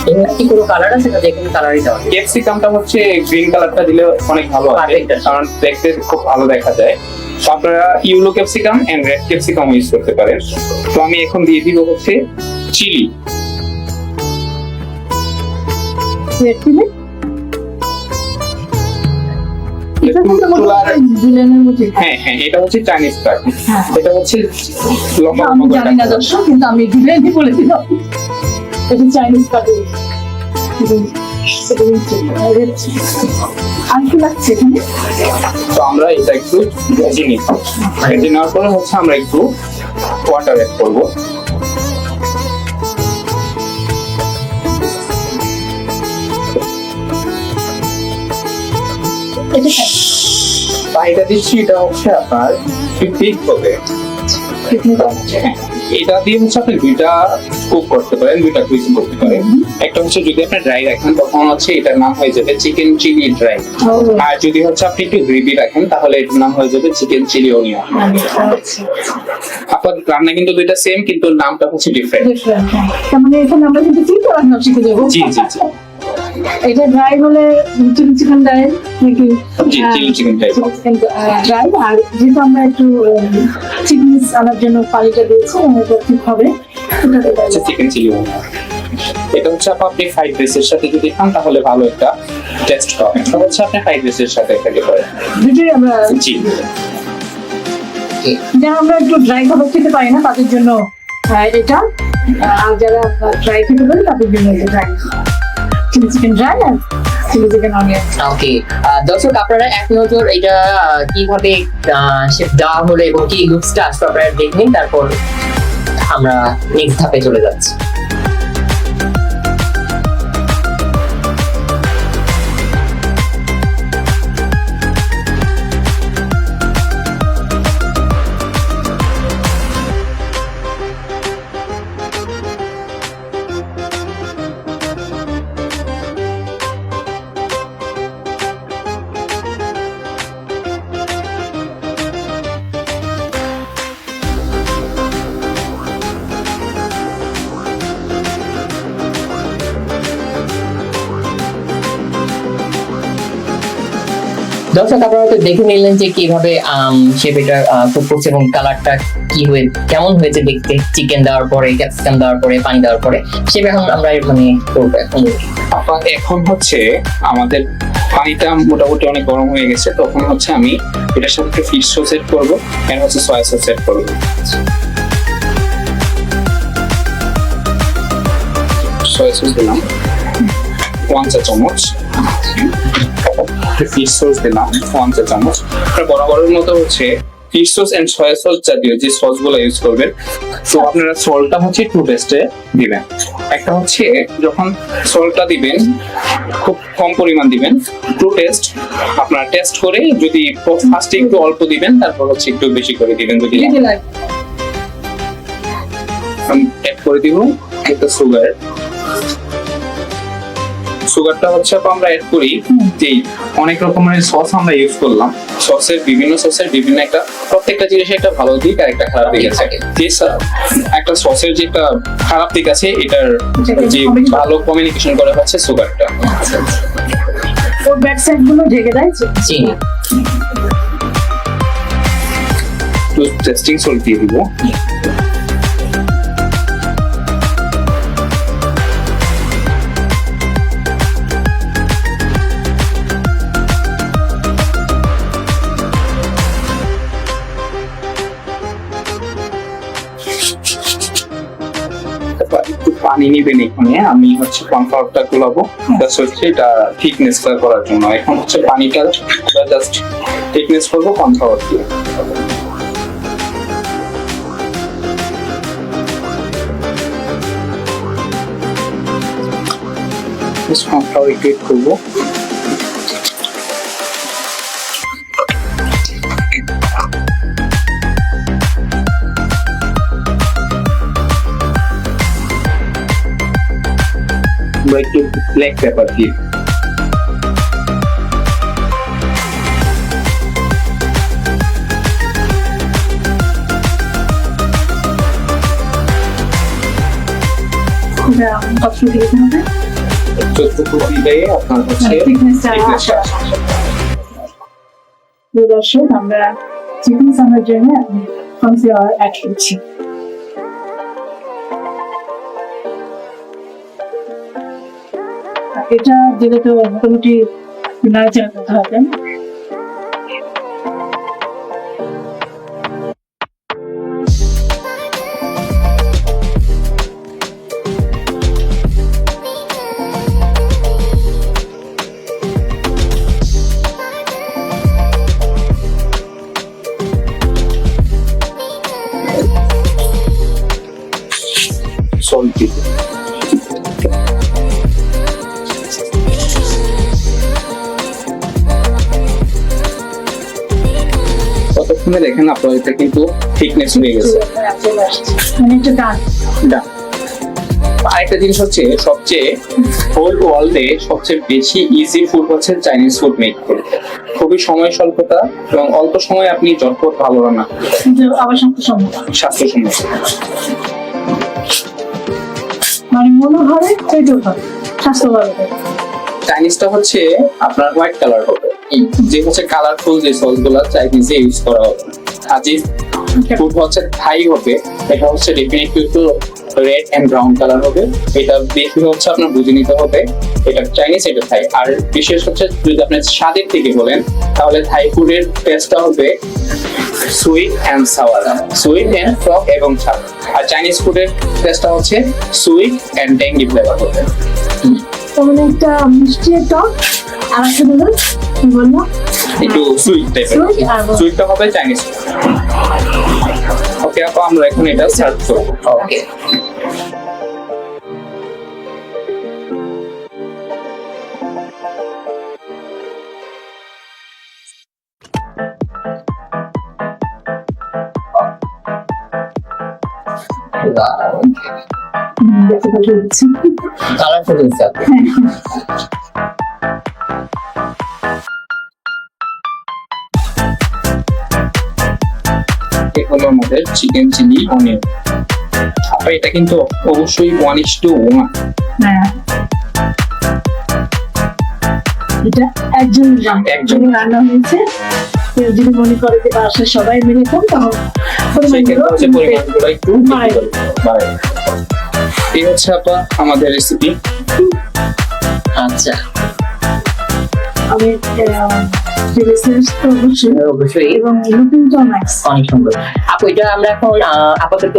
Speaker 2: এর কি কোনো কালার আছে না, দেখুন কালারই দাও।
Speaker 3: ক্যাপসিকামটা হচ্ছে গ্রিন কালারটা দিলে অনেক ভালো হবে, কারণ দেখতে খুব ভালো দেখা যায়। তো আপনারা yellow capsicum and red capsicum use করতে পারেন। তো আমি এখন দিয়ে দিব হচ্ছে চিলি।
Speaker 1: জুলিয়ানের মতো।
Speaker 3: হ্যাঁ হ্যাঁ, এটা হচ্ছে চাইনিজ কাট,
Speaker 1: হ্যাঁ।
Speaker 3: এটা হচ্ছে লম্বা
Speaker 1: আমি
Speaker 3: লম্বা
Speaker 1: জানি না
Speaker 3: কাট।
Speaker 1: দর্শক, কিন্তু আমি জুলিয়ানই বলে দিলাম। এটা চাইনিজ কাটে। আর কি লাগছে এখানে?
Speaker 3: তো আমরা এটা একটু ভেজে নিই, ভেজে নেওয়ার পরে হচ্ছে আমরা একটু ওয়াটার অ্যাড করবো।
Speaker 1: এটা
Speaker 3: এটা দিচ্ছি, এটা হচ্ছে আপনার ঠিক হবে। হ্যাঁ, এটা দিয়ে হচ্ছে আপনি দুইটা কুক করতে পারেন, দুইটা কুইজ করতে পারেন। একটা হচ্ছে যদি আপনি ড্রাই রাখেন তখন হচ্ছে এটার নাম হয়ে যাবে চিকেন চিলি ড্রাই, আর যদি হচ্ছে আপনি একটু গ্রেভি রাখেন তাহলে এটার নাম হয়ে যাবে চিকেন চিলি অনিয়ন। আপনার রান্না কিন্তু দুইটা সেম, কিন্তু নামটা হচ্ছে ডিফারেন্ট।
Speaker 1: তার মানে এখানে আমরা কিন্তু চিন্তা রান্না শিখে যাবো।
Speaker 3: জি জি জি
Speaker 1: এটা ড্রাই হলে চিলি চিকেন ড্রাই নাকি?
Speaker 3: জি, চিলি চিকেন ড্রাই।
Speaker 1: ড্রাই, আর যেহেতু আমরা একটু চিকনেস আনার জন্য পানিটা দিয়েছি, এটা ঠিক হবে।
Speaker 3: হচ্ছে চিকেন চিলি অনিয়ন। এটা হচ্ছে আপনি ফ্রাইড রাইসের সাথে যদি খান তাহলে ভালো একটা টেস্ট পাবেন। এটা হচ্ছে আপনি ফ্রাইড রাইসের সাথে খেতে পারেন।
Speaker 1: দুটোই আমরা,
Speaker 3: জি,
Speaker 1: যারা আমরা একটু ড্রাই খাবার খেতে পারি না তাদের জন্য এটা, আর যারা ড্রাই খেতে পারি তাদের জন্য এটা ড্রাই, চিলি চিকেন ড্রাই আর চিলি চিকেন অনিয়ন।
Speaker 2: ওকে, দর্শক আপনারা এক নজর এটা কিভাবে শেপ দেওয়া হলো এবং কি লুকসটা আসবে আপনারা দেখে নিন, তারপর আমরা নেক্সট ধাপে চলে যাচ্ছি। দর্শক আপনারা তো দেখে নিলেন যে কিভাবে শেফ এটা কুক করছে এবং কালারটা কি হয়ে কেমন হয়েছে দেখতে, চিকেন দেওয়ার পরে, ক্যাপসিকাম দেওয়ার পরে, পানি দেওয়ার পরে। শেফ এখন আমরা মানে করবো
Speaker 3: এখন হচ্ছে আমাদের পানিটা মোটামুটি অনেক গরম হয়ে গেছে, তখন হচ্ছে আমি এটার সাথে ফিশ সস এড করবো, এর হচ্ছে সয়া সস এড করবো। সয়া সস দিলাম 1 চা চামচ, ফিশ সস দিলাম 1 চা চামচ। বরাবরের মতো হচ্ছে fish sauce and soy sauce জাতীয় যে সস গুলো ইউজ করবেন, তো আপনারা সল্টটা হচ্ছে টু টেস্টে দিবেন। একটা হচ্ছে যখন সল্টটা দিবেন খুব কম পরিমাণ দিবেন, টু টেস্ট আপনারা টেস্ট করে যদি ফার্স্টে একটু অল্প দিবেন, তারপর হচ্ছে একটু বেশি করে দিবেন। যদি আমি অ্যাড করে দিব একটা সুগার, সুগারটা হচ্ছে আমরা অ্যাড করি যে অনেক রকমের সস আমরা ইউজ করলাম, সসের বিভিন্ন একটা প্রত্যেকটা জিনিসের একটা ভালো দিক আর একটা খারাপ দিক আছে। যে একটা সসের যে একটা খারাপ দিক আছে, এটার যে ভালো কমিউনিকেশন করে হচ্ছে সুগারটা।
Speaker 1: ওর ব্যাক সাইড গুলো ঢেকে দেয়
Speaker 2: চিনি,
Speaker 3: তো টেস্টিং সল্ট দিয়ে দিব। একটু পানি নিবেন এখানে, আমি হচ্ছে কর্নফ্লাওয়ারটা গুলাবো জাস্ট হচ্ছে এটা থিকনেসটা করার জন্য। এখন হচ্ছে পানিটা জাস্ট থিকনেস করবো কর্নফ্লাওয়ার দিয়ে। কর্নফ্লাওয়ার একটু এড করবো। আমরা একটু ব্ল্যাক পেপার দিই।
Speaker 1: এটা কতটুকু দিতে হবে?
Speaker 3: যতটুকু দিলে আপনার হচ্ছে
Speaker 1: thickness-টা
Speaker 3: thickness-টা
Speaker 1: প্রিয় দর্শক, আমরা চিকেন সামের জন্য কর্নফ্লাওয়ার অ্যাড করছি। এটা দিলে তো মোটামুটি নাড়াচাড়া করতে হবে।
Speaker 3: সল্ট দিই। ততক্ষণে দেখেন আপনার এটা কিন্তু থিকনেস হয়ে গেছে।
Speaker 1: মানে একটু ডান।
Speaker 3: Done. আরেকটা জিনিস হচ্ছে সবচেয়ে হোল ওয়ার্ল্ডে সবচেয়ে বেশি ইজি ফুড হচ্ছে চাইনিজ ফুড মেক করতে। খুবই সময় স্বল্পতা এবং অল্প সময়ে আপনি ঝটপট ভালো রান্না করতে পারেন।
Speaker 1: কিন্তু আবার স্বাস্থ্যসম্মত।
Speaker 3: স্বাস্থ্যসম্মত।
Speaker 1: মানে মনে হয় পেটও হয়, স্বাস্থ্য ভালো থাকে।
Speaker 3: চাইনিজটা হচ্ছে আপনার হোয়াইট কালার হবে, যে হচ্ছে কালারফুল যে সস গুলা চাইনিজে ইউজ করা হবে। আর যে ফুড হচ্ছে থাই হবে, এটা হচ্ছে ডেফিনেটলি একটু রেড এন্ড ব্রাউন কালার হবে। এটা দেখে হচ্ছে আপনার বুঝে নিতে হবে এটা চাইনিজ এটা থাই। আর বিশেষ হচ্ছে যদি আপনি স্বাদের থেকে বলেন তাহলে থাই ফুডের টেস্টটা হবে sweet and sour, sweet and টক এবং ঝাল। আর চাইনিজ ফুডের টেস্টটা হচ্ছে সুইট এন্ড ট্যাঙ্গি ফ্লেভার হবে।
Speaker 1: তাহলে একটা মিষ্টি টক আর একটা দিল কি বলবো
Speaker 3: একটু সুইট টাইপের,
Speaker 1: Sweet আর
Speaker 3: সুইটটা হবে চাইনিজ। ওকে আপু, আমরা এখন এটা সার্ভ করব।
Speaker 2: ওকে।
Speaker 1: দেখতে ভালো হচ্ছে।
Speaker 2: কালারফুল হয়েছে।
Speaker 3: এটা হলো আমাদের চিকেন চিলি অনিয়ন। আপা এটা কিন্তু অবশ্যই 1:1।
Speaker 1: হ্যাঁ, এটা একজন
Speaker 3: একজন।
Speaker 1: রান্না হয়েছে। কেউ যদি মনে করে যে বাসায় সবাই মিলে খান তখন
Speaker 3: সেক্ষেত্রে হচ্ছে পরিমাণগুলো একটু
Speaker 1: বাড়াই দেব।
Speaker 3: বাড়াই দেব। এই হচ্ছে আপা আমাদের রেসিপি।
Speaker 2: আচ্ছা,
Speaker 1: আমি রিসার্চ তো অবশ্যই
Speaker 2: অবশ্যই
Speaker 1: এবং লুকিং তো ম্যাক্স।
Speaker 2: অনেক সুন্দর। আপু এটা আমরা এখন আপাতত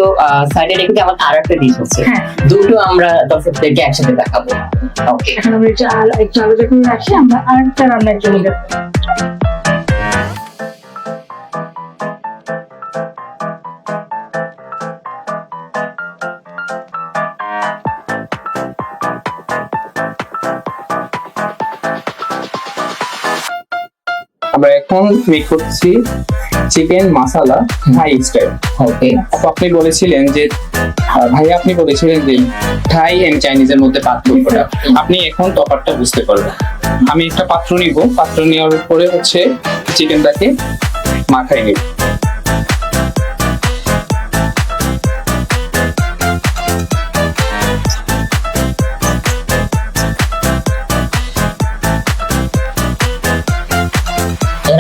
Speaker 2: সাইডে রেখে আমার আর একটা ডিশ হচ্ছে,
Speaker 1: হ্যাঁ।
Speaker 2: দুটো আমরা দর্শকদেরকে একসাথে দেখাবো। ওকে।
Speaker 1: এখন আমরা এটা একটু আলাদা করে রাখি, আমরা আরেকটা রান্নার জন্য যাবো।
Speaker 3: আমরা এখন মেক করছি চিকেন মাসালা থাই স্টাইল।
Speaker 2: ওকে।
Speaker 3: আপনি বলেছিলেন যে ভাইয়া আপনি বলেছিলেন যে থাই এন্ড চাইনিজের মধ্যে পার্থক্যটা আপনি এখন তফাৎটা বুঝতে পারবেন। আমি একটা পাত্র নিব, পাত্র নেওয়ার পরে হচ্ছে চিকেনটাকে মাখাই নেব।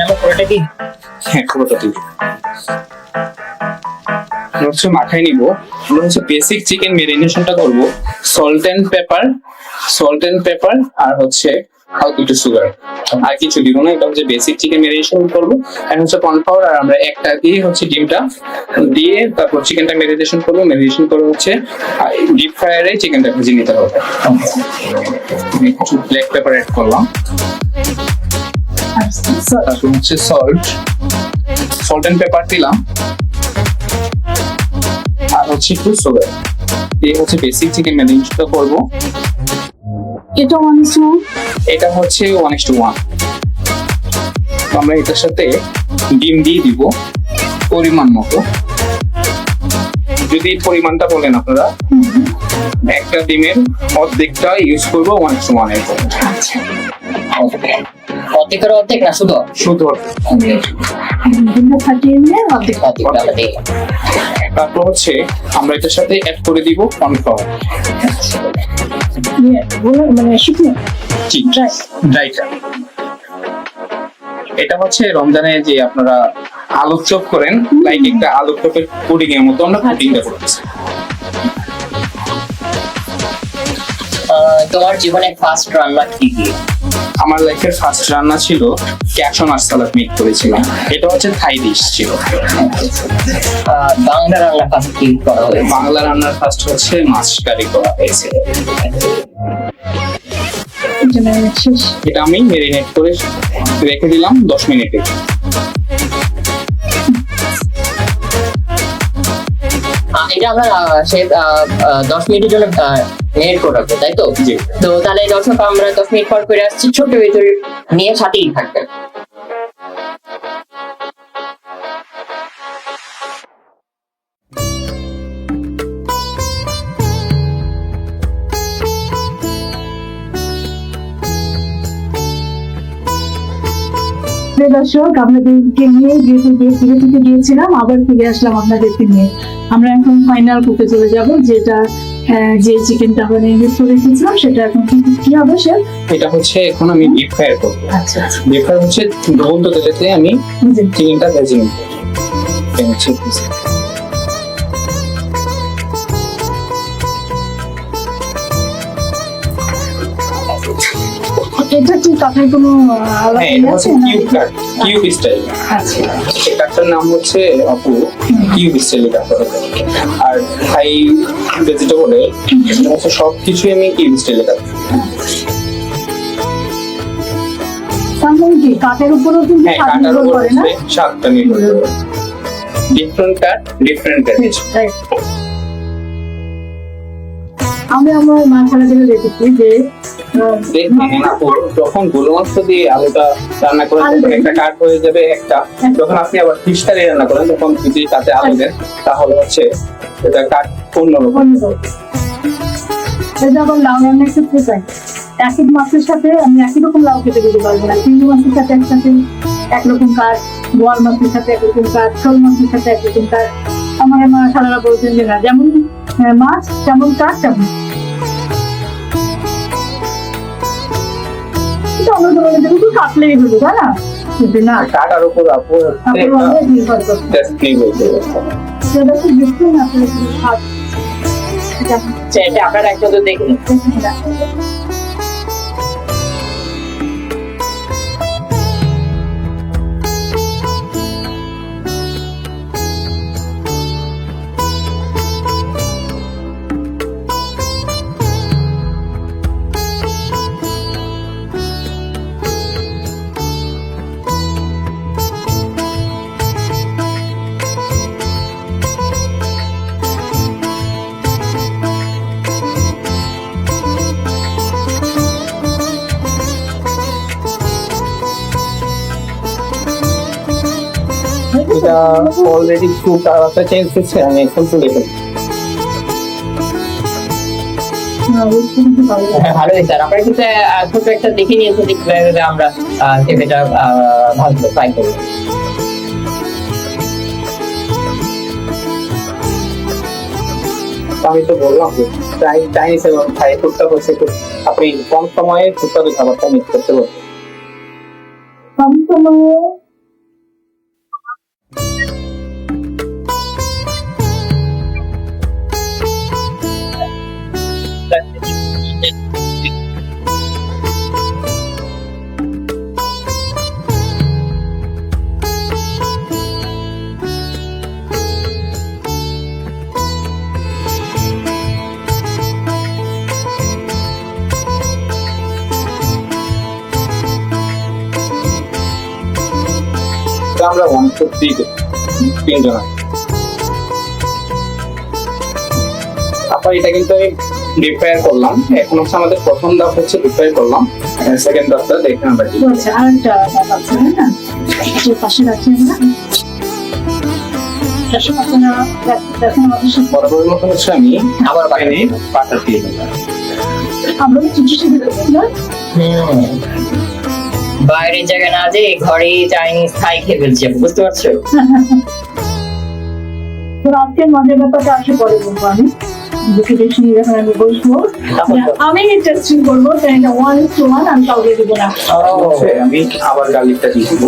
Speaker 2: আমরা পুরোটা কি
Speaker 3: হ্যাঁ, পুরোটা দিব। আমরা হচ্ছে মাখাই নিব। আমরা হচ্ছে বেসিক চিকেন মেরিনেশনটা করব সল্ট এন্ড পেপার আর হচ্ছে হালকা একটু সুগার, আর কিছু দিব না। এটা হচ্ছে বেসিক চিকেন মেরিনেশন করবো। আর হচ্ছে কর্নফ্লাওয়ার আর আমরা একটা দিয়ে হচ্ছে ডিমটা দিয়ে তারপর চিকেনটা মেরিনেশন করবো। মেরিনেশন করে হচ্ছে ডিপ ফ্রায়ারে চিকেনটা ভেজে নিতে হবে। আমি একটু ব্ল্যাক পেপার অ্যাড করলাম, তারপর হচ্ছে সল্ট এন্ড পেপার দিলাম আর হচ্ছে একটু সুগার দিয়ে হচ্ছে বেসিক চিকেন মেরিনেশনটা করবো।
Speaker 1: এটা মানুষ
Speaker 3: এটা হচ্ছে 1:1। আমরা এটার সাথে ডিম দিয়ে দিব পরিমাণ মতো। যদি পরিমাণটা বলেন আপনারা, একটা ডিমের অর্ধেকটা ইউজ করবো 1:1 এর জন্য।
Speaker 1: আচ্ছা
Speaker 2: অর্ধেকের অর্ধেক না শুধু
Speaker 3: শুধু
Speaker 1: ডিমটা ফাটিয়ে নিয়ে অর্ধেক
Speaker 2: অর্ধেকটা আমরা দিই।
Speaker 3: তারপর হচ্ছে আমরা এটার সাথে অ্যাড করে দিব কর্নফ্লাওয়ার,
Speaker 1: মানে শুকনো
Speaker 3: ড্রাইটা। এটা হচ্ছে রমজানে যে আপনারা আলুর চপ করেন, লাইক একটা আলুর চপের পুডিং এর মতো আমরা পুডিংটা করতেছি।
Speaker 2: তোমার জীবনে ফার্স্ট রান্না কি কি?
Speaker 3: আমার লাইফের ফার্স্ট রান্না ছিল ক্যাপশন আর সালাদ মেক করেছিলাম। এটা হচ্ছে থাই ডিশ ছিল।
Speaker 2: বাংলা রান্না ফার্স্ট কি করা হয়েছে?
Speaker 3: বাংলা রান্নার ফার্স্ট হচ্ছে মাছ কারি করা হয়েছে।
Speaker 1: শেষ।
Speaker 3: এটা আমি মেরিনেট করে রেখে দিলাম 10 মিনিটে।
Speaker 2: এটা আমরা সে 10 মিনিটের জন্য মেরিনেট করে রাখবো, তাই তো?
Speaker 3: জি।
Speaker 2: তো তাহলে দর্শক আমরা 10 মিনিট পর করে আসছি, ছোট্ট ভিতরে নিয়ে সাথেই থাকবেন।
Speaker 1: প্রিয় দর্শক, আপনাদেরকে নিয়ে যেহেতু বিরতিতে গিয়েছিলাম, আবার ফিরে আসলাম আপনাদেরকে নিয়ে। আমরা এখন ফাইনাল করতে চলে যাব, যেটা যে চিকেনটা আমরা নির্মিত করে রেখেছিলাম সেটা এখন কি হবে সে?
Speaker 3: এটা হচ্ছে এখন আমি ডিপ ফ্রাই করব।
Speaker 1: আচ্ছা আচ্ছা,
Speaker 3: ডিপ ফ্রাই হচ্ছে ডুবন্ত তেলেতে আমি
Speaker 1: জি।
Speaker 3: চিকেনটা ভেজে নিব। এটা হচ্ছে
Speaker 1: এটা কি কাটার কোনো আলাদা
Speaker 3: হ্যাঁ,
Speaker 1: ইয়ে
Speaker 3: এটা
Speaker 1: আছে
Speaker 3: হচ্ছে
Speaker 1: না?
Speaker 3: কিউব কাট, কিউব স্টাইল।
Speaker 1: আচ্ছা
Speaker 3: এই কাটটার নাম হচ্ছে আপু কিউব স্টাইল কাট। আর থাই ভেজিটেবলে হচ্ছে সবকিছু আমি কিউব স্টাইলে কাট।
Speaker 1: তাহলে কি কাঠের উপরও কিন্তু
Speaker 3: হ্যাঁ,
Speaker 1: স্বাদ
Speaker 3: কাটার
Speaker 1: নির্ভর
Speaker 3: উপর
Speaker 1: করে না?
Speaker 3: হচ্ছে স্বাদটা নির্ভর করে। ডিফারেন্ট কাট, ডিফারেন্ট টেস্ট।
Speaker 1: Right. আমি আমার মা খালা থেকে দেখেছি যে
Speaker 3: দেখেন আপু, যখন গরু মাংস দিয়ে আলুটা রান্না করেন তখন একটা কাট হয়ে যাবে একটা। যখন আপনি আবার ফিশ কারি রান্না করেন তখন যদি তাতে আলু দেন তাহলে হচ্ছে এটা কাট অন্যরকম।
Speaker 1: এটা আবার লাউ রান্নার ক্ষেত্রে চাই, একই মাছের সাথে আমি একই রকম লাউ খেতে দিতে পারবো না। চিংড়ি মাছের সাথে একসাথে একরকম কাঠ, বোয়াল মাছের সাথে একরকম কাঠ, শোল মাছের সাথে একরকম কাঠ। আমার মা খালারা বলছেন যে না, যেমন মাছ যেমন কাঠ তেমন। কিন্তু আমরা তোমাদের কিন্তু কাটলেই হলো, তাই না? কিন্তু না,
Speaker 3: কাটার উপর আপু
Speaker 1: আপনার অনেক নির্ভর করছে।
Speaker 3: টেস্ট নির্ভর করে।
Speaker 1: সেটা তো দেখুন আসলে কি স্বাদ। এটা
Speaker 2: এটা আপনারা একটু দেখুন।
Speaker 1: দেখুন না।
Speaker 3: এটা অলরেডি একটু কালারটা চেঞ্জ হচ্ছে, আমি এখন তো দেখুন।
Speaker 2: হ্যাঁ, ভালো হয়েছে। আর আপনারা কিন্তু ছোট একটা দেখে নিয়েছে, কিভাবে আমরা এটা ভালো ফ্রাই করবো।
Speaker 3: আমি তো বললাম যে চাইনিজ এবং থাই ফুডটা হচ্ছে আপনি কম সময়ে সুস্বাদু খাবারটা মিক্স করতে পারবেন।
Speaker 1: কম সময়ে
Speaker 3: আমরা 143 তিনজন। আপনার এটা কিন্তু আমি ডিপ ফ্রাই করলাম। এখন হচ্ছে আমাদের প্রথম ধাপ হচ্ছে ডিপ ফ্রাই করলাম, সেকেন্ড ধাপটা দেখেন আমরা কি
Speaker 1: আচ্ছা, আরেকটা ব্যাপার আছে, তাই না? যে পাশে রাখি আমরা। পাশে রাখি না, দেখেন আমাদের সাথে
Speaker 3: বরাবরের মতো হচ্ছে আমি
Speaker 2: আবার
Speaker 3: প্যানে বাটার দিয়ে দিলাম।
Speaker 1: আমরা তো ছোট ছোট দিলাম না?
Speaker 2: বাইরের জায়গায় না যে ঘরে চাইনিজ থাই খেয়ে ফেলছি, বুঝতে পারছো?
Speaker 1: তো আজকের মজার ব্যাপারটা আসে পরে বলবো আমি। দুটো ডিশ নিয়ে যখন আমি বসবো, আমি টেস্টিং করবো, তাই এটা 1:1 আমি কাউকে দেবো না।
Speaker 3: হচ্ছে আমি আবার গার্লিকটা দিয়ে দিব।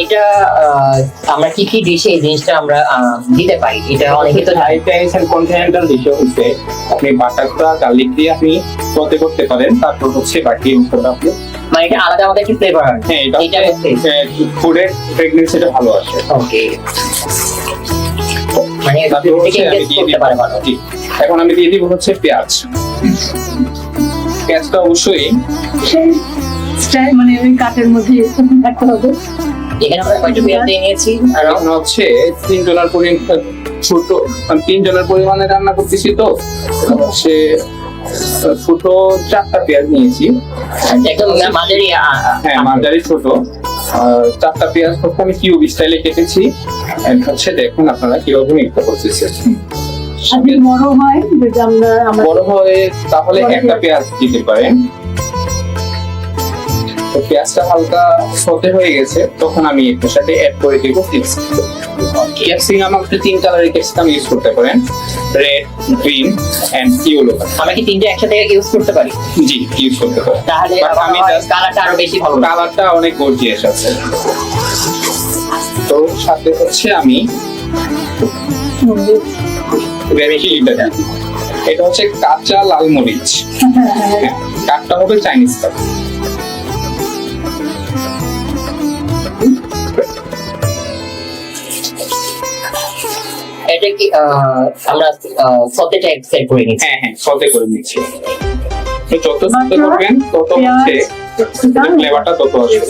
Speaker 2: এটা আমরা কি কি ডিশে এই জিনিসটা আমরা দিতে পারি? এটা অনেকে তো
Speaker 3: থাই চাইনিজ এন্ড কন্টিনেন্টাল ডিশে হচ্ছে আপনি বাটারটা গার্লিক দিয়ে আপনি সতে করতে পারেন, তারপর হচ্ছে বাকি অংশটা আপনি
Speaker 2: মানে এটা আলাদা আলাদা কি ফ্লেভার হয়?
Speaker 3: হ্যাঁ
Speaker 2: এটা
Speaker 3: এটা ফুডের ফ্রেগনেন্সিটা ভালো আসে।
Speaker 2: ওকে, মানে
Speaker 3: তারপর হচ্ছে আমি
Speaker 2: টেস্ট
Speaker 3: দিয়ে
Speaker 2: করতে
Speaker 3: দিব,
Speaker 2: পারে ভালো।
Speaker 3: জি। এখন আমি দিয়ে দিব হচ্ছে পেঁয়াজ। পেঁয়াজটা অবশ্যই
Speaker 1: সেই স্টাইল মানে ওই কাটের মধ্যে রাখতে হবে।
Speaker 2: এখানে আমরা কয়টা পেঁয়াজ দিয়ে নিয়েছি? আর
Speaker 3: এখন হচ্ছে 3 জনের পরিমাণ, ছোট 3 জনের পরিমাণে রান্না করতেছি, তো হচ্ছে ছোট 4টা পেঁয়াজ নিয়েছি।
Speaker 2: একদম মাঝারি
Speaker 3: হ্যাঁ মাঝারি ছোট 4টা পেঁয়াজ হচ্ছে আমি কিউব স্টাইলে কেটেছি। And হচ্ছে দেখুন আপনারা কিভাবে মিক্স করতেছি।
Speaker 1: যদি বড় হয়, যদি আমরা
Speaker 3: বড় হয় তাহলে একটা পেঁয়াজ দিতে পারেন। তো পেঁয়াজটা হালকা সতে হয়ে গেছে, তখন আমি এর সাথে অ্যাড করে দিব ক্যাপসিকাম। আপনি 3 কালারের ক্যাপসিকাম ইউজ করতে পারেন, রেড, গ্রিন এন্ড ইয়েলো।
Speaker 2: আমরা কি তিনটে একসাথে ইউজ করতে পারি?
Speaker 3: জি ইউজ করতে পারেন,
Speaker 2: তাহলে
Speaker 3: But আমি just
Speaker 2: কালারটা আরো বেশি ভালো লাগবে।
Speaker 3: কালারটা অনেক গর্জিয়াস আছে। তো সাথে হচ্ছে আমি এটা হচ্ছে কাঁচা লাল মরিচ। হ্যাঁ, কাঠটা হবে চাইনিজ কাঠ।
Speaker 2: এটা কি আমরা সতেটা এক্সেপ্ট করে নিচ্ছি?
Speaker 3: হ্যাঁ হ্যাঁ সতে করে নিচ্ছি। তো যত সতে করবেন তত হচ্ছে ফ্লেভারটা তত আসবে।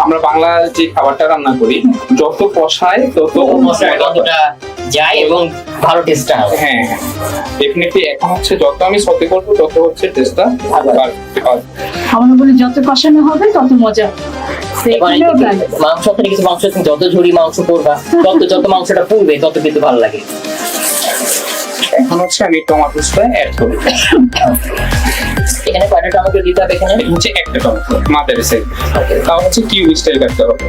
Speaker 3: আমরা বাংলা যে খাবারটা রান্না করি, যত কষায় তত
Speaker 2: মশলার গন্ধটা যায় এবং ভালো টেস্টটা হবে।
Speaker 3: হ্যাঁ ডেফিনেটলি। এখন হচ্ছে যত আমি সতে করবো তত হচ্ছে টেস্টটা ভালো হবে।
Speaker 1: আমরা বলি যত কষানো হবে তত মজা।
Speaker 2: এবার মাংস থেকে কিছু মাংস তুমি যত ঝুড়ি মাংস করবা, যত মাংসটা পুড়বে তত কিন্তু ভালো লাগে।
Speaker 3: এখন হচ্ছে আমি টমেটোসটা অ্যাড করব।
Speaker 2: এখানে কয়টা টমেটো দিতে হবে? এখানে
Speaker 3: এটা হচ্ছে একটা টমেটো মাঝারি সাইজ, তাও হচ্ছে কিউব স্টাইল কাটতে হবে।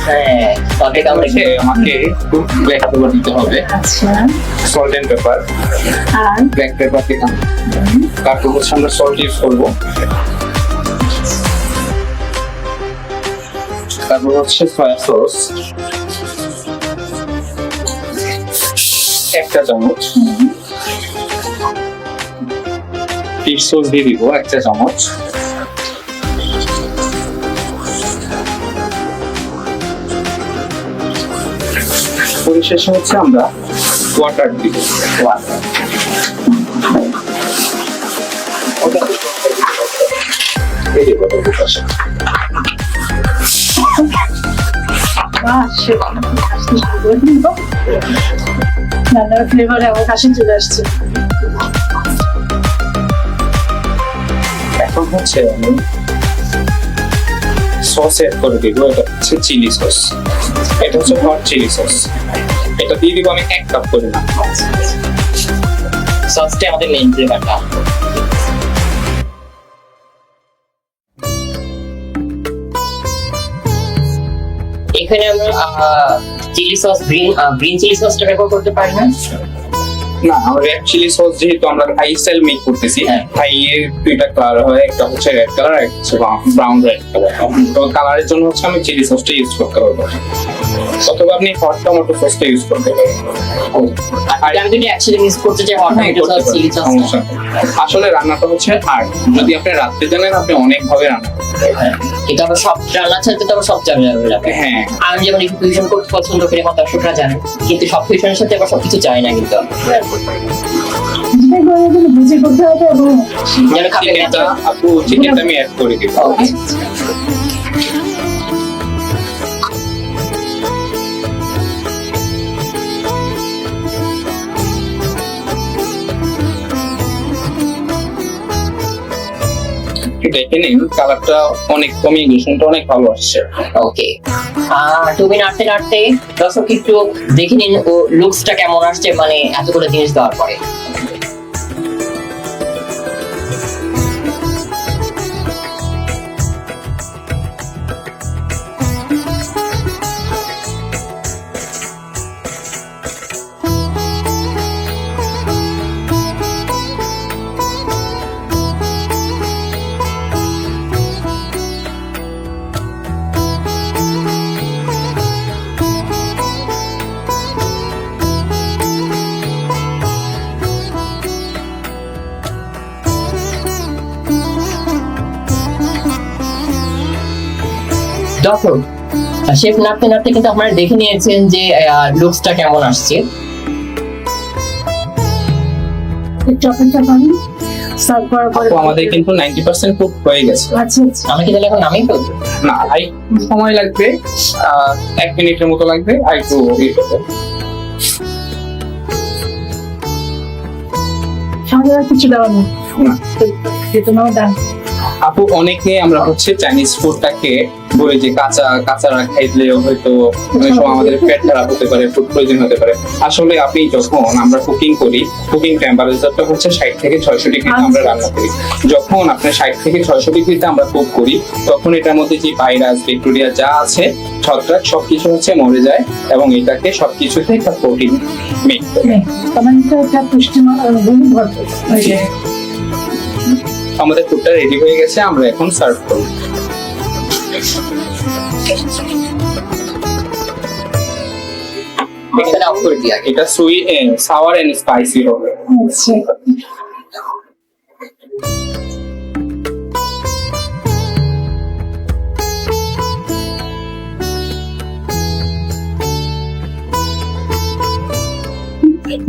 Speaker 2: হ্যাঁ, তবে আমরা
Speaker 3: হচ্ছে আমাকে একটু ব্ল্যাক পেপার দিতে হবে,
Speaker 1: আচ্ছা,
Speaker 3: সল্ট এন্ড পেপার।
Speaker 1: আর
Speaker 3: ব্ল্যাক পেপার দিলাম, তারপর হচ্ছে আমরা সল্ট ইউজ করবো। তারপর হচ্ছে সয়া সস 1 চামচ, ফিশ সস দিয়ে দিব 1 চামচ, পরিশেষে হচ্ছে আমরা ওয়াটার দিব।
Speaker 1: রান্নার ফ্লেভারে আমার কাছে চলে আসছে।
Speaker 3: এখন হচ্ছে আমি সস এড করে দিব। এটা হচ্ছে চিলি সস, এটা হচ্ছে হট চিলি সস। এটা দিয়ে দিব আমি 1 কাপ করে না।
Speaker 2: সসটা আমাদের মেইন ফ্লেভারটা। এখানে আমরা চিলি সস গ্রিন চিলি সসটা ব্যবহার করতে পারি না?
Speaker 3: না, রেড চিলি সস যেহেতু আমরা থাই স্টাইল মেক করতেছি,
Speaker 2: হ্যাঁ।
Speaker 3: থাই এর 2টা কালার হয়, একটা হচ্ছে রেড কালার আর একটা হচ্ছে ব্রাউন রেড কালার। তো কালারের জন্য হচ্ছে আমি চিলি সসটা ইউজ করতে পারবো, অথবা আপনি হট টমেটো সসটা ইউজ করতে পারেন।
Speaker 2: আর আমি যদি একসাথে মিক্স করতে চাই hot tomato sauce chilli sauce,
Speaker 3: সমস্যা নেই। আসলে রান্নাটা হচ্ছে আর্ট। যদি আপনি রাত্রে জানেন আপনি অনেক ভাবে রান্না করতে পারবেন।
Speaker 2: এটা আবার সব রান্না ছাড়তে তো আবার সব জায়গায় যাবে।
Speaker 3: হ্যাঁ
Speaker 2: আমি যেমন একটু ফিউশন করতে পছন্দ করি, আমার দর্শকরা জানেন, কিন্তু সব ফিউশনের সাথে আবার সবকিছু চাই না। কিন্তু
Speaker 1: যেটা করে গেলে বুঝে করতে হবে এবং
Speaker 2: যেন খাবে
Speaker 3: চিকেনটা আপু চিকেনটা আমি অ্যাড করে দিব।
Speaker 2: Okay.
Speaker 3: দেখে নিন কালারটা অনেক কমিউনিকেশনটা অনেক ভালো আসছে।
Speaker 2: ওকে, তুমি নাড়তে নাড়তে দর্শক একটু দেখে নিন ও লুকসটা কেমন আসছে, মানে এতগুলো জিনিস দেওয়ার পরে। দর্শক, শেফ নাড়তে নাড়তে কিন্তু আপনারা দেখে নিয়েছেন যে লুকসটা কেমন আসছে।
Speaker 1: একটু অপেক্ষা করেন, সার্ভ করার পরে।
Speaker 3: তো আমাদের কিন্তু 90% কুক হয়ে গেছে।
Speaker 1: আচ্ছা আচ্ছা,
Speaker 2: আমি কি তাহলে এখন নামিয়ে ফেলবো?
Speaker 3: না আর একটু সময় লাগবে, 1 মিনিটের মতো লাগবে আর একটু ইয়ে করতে।
Speaker 1: সঙ্গে আর কিছু দেওয়া নেই,
Speaker 3: না।
Speaker 1: যেহেতু নাও ডান।
Speaker 3: আপু অনেকে আমরা হচ্ছে চাইনিজ ফুডটাকে বলে যে কাঁচা খাইলে হয়তো অনেক সময় আমাদের পেট খারাপ হতে পারে, ফুড পয়জন হতে পারে। আসলে আপনি যখন আমরা কুকিং করি, কুকিং টেম্পারেচারটা হচ্ছে 60 থেকে 600 ডিগ্রিতে আমরা রান্না করি। যখন আপনার 60 থেকে 600 ডিগ্রিতে আমরা কুক করি, তখন এটার মধ্যে যে ভাইরাস ব্যাকটেরিয়া যা আছে ছত্রাক সবকিছু হচ্ছে মরে যায় এবং এটাকে সবকিছুতে একটা প্রোটিন মেক করে।
Speaker 1: কমেন্টটা একটা পুষ্টিমান গুণ ভরপুর।
Speaker 3: আমাদের ফুডটা রেডি হয়ে গেছে, আমরা এখন সার্ভ করব।
Speaker 2: এখানে অফ করে দিই আগে।
Speaker 3: এটা সুইট সাওয়ার এন্ড স্পাইসি হবে।
Speaker 1: আচ্ছা,